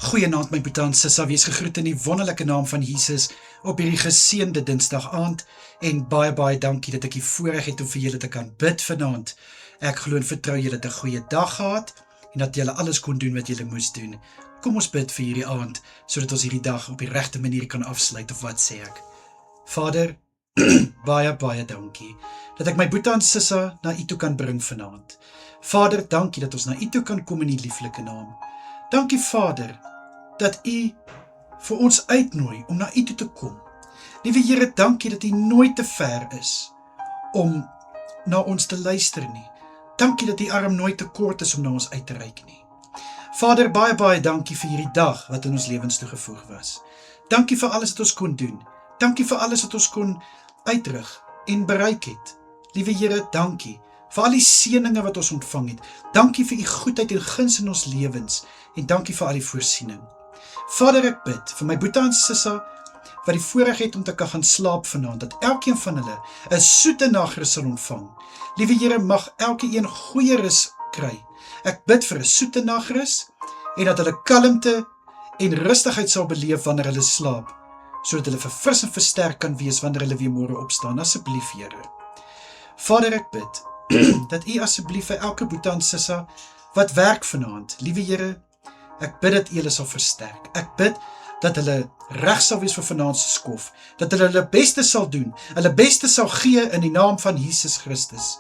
Goeienaand my boetie en sissa, wees gegroet in die wonderlike naam van Jesus op hierdie geseënde Dinsdag aand en baie dankie dat ek die voorreg het om vir julle te kan bid vanaand. Ek glo en vertrou julle het 'n goeie dag gehad en dat julle alles kon doen wat julle moes doen. Kom ons bid vir hierdie aand, sodat ons hierdie dag op die regte manier kan afsluit, of wat sê ek? Vader, baie dankie dat ek my boetie en sissa na u toe kan bring vanaand. Vader, dankie dat ons na u toe kan kom in die lieflike naam. Dankie Vader, dat u vir ons uitnooi om na u toe te kom. Liewe Here, dankie dat u nooit te ver is om na ons te luister nie. Dankie dat u arm nooit te kort is om na ons uit te reik nie. Vader, baie dankie vir hierdie dag wat in ons lewens toegevoeg was. Dankie vir alles wat ons kon doen. Dankie vir alles wat ons kon uitrig en bereik het. Liewe Here, dankie vir al die seëninge wat ons ontvang het. Dankie vir u goedheid en guns in ons lewens en dankie vir al die voorsiening. Vader, ek bid vir my boetie en sissa wat die voorreg het om te kan gaan slaap vanaand, dat elkeen van hulle 'n soete nagrus sal ontvang. Liewe Here, mag elkeen goeie rus kry. Ek bid vir 'n soete nagrus en dat hulle kalmte en rustigheid sal beleef wanneer hulle slaap, sodat hulle verfris en versterk kan wees wanneer hulle weer môre opstaan. Asseblief, Here. Vader, ek bid dat u asseblief vir elke boetie en sissa wat werk vanaand, liewe Here, ek bid dat u hulle sal versterk. Ek bid dat hulle reg sal wees vir vanaand se skof, dat hulle beste sal doen, hulle beste sal gee in die naam van Jesus Christus.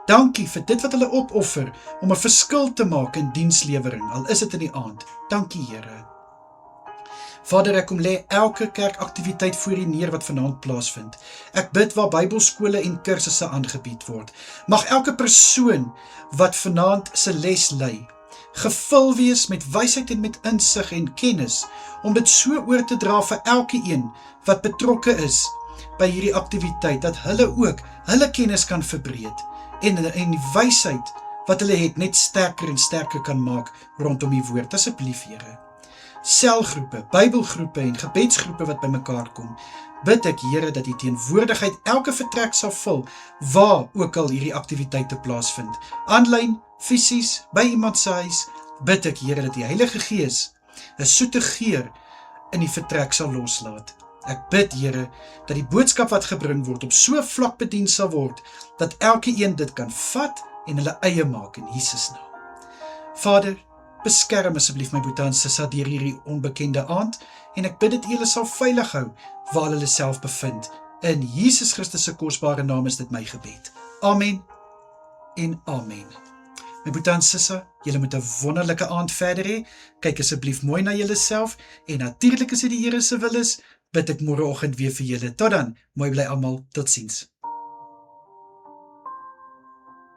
Dankie vir dit wat hulle opoffer om 'n verskil te maak in dienslewering, al is dit in die aand. Dankie, Here. Vader, ek kom lê elke kerkaktiwiteit voor u neer wat vanaand plaasvind. Ek bid waar Bybelskole en kursusse aangebied word. Mag elke persoon wat vanaand se les lei, gevul wees met wysheid en met insig en kennis, om dit so oor te dra vir elke een wat betrokke is by hierdie aktiwiteit, dat hulle ook hulle kennis kan verbreed, en die wysheid wat hulle het net sterker en sterker kan maak rondom die woord. Asseblief, Here. Selgroepe, Bybelgroepe en gebedsgroepe wat by mekaar kom, bid ek, Here, dat die teenwoordigheid elke vertrek sal vul, waar ook al hierdie aktiwiteite plaasvind. Aanlyn, fisies, by iemand se huis, bid ek, Here, dat die Heilige Gees 'n soete geur in die vertrek sal loslaat. Ek bid, Here, dat die boodskap wat gebring word op so vlak bedien sal word, dat elke een dit kan vat en hulle eie maak in Jesus naam. Vader, beskerm asseblief my boetie en sissa deur hierdie onbekende aand, en ek bid dat u hulle sal veilig hou waar hulle self bevind. In Jesus Christus se kosbare naam is dit my gebed. Amen en amen. My boetie en sissa, julle moet 'n wonderlike aand verder hê. Kyk asseblief mooi na julle self, en natuurlik as dit die Here se wil is, bid ek môreoggend weer vir julle. Tot dan, mooi bly almal, totsiens.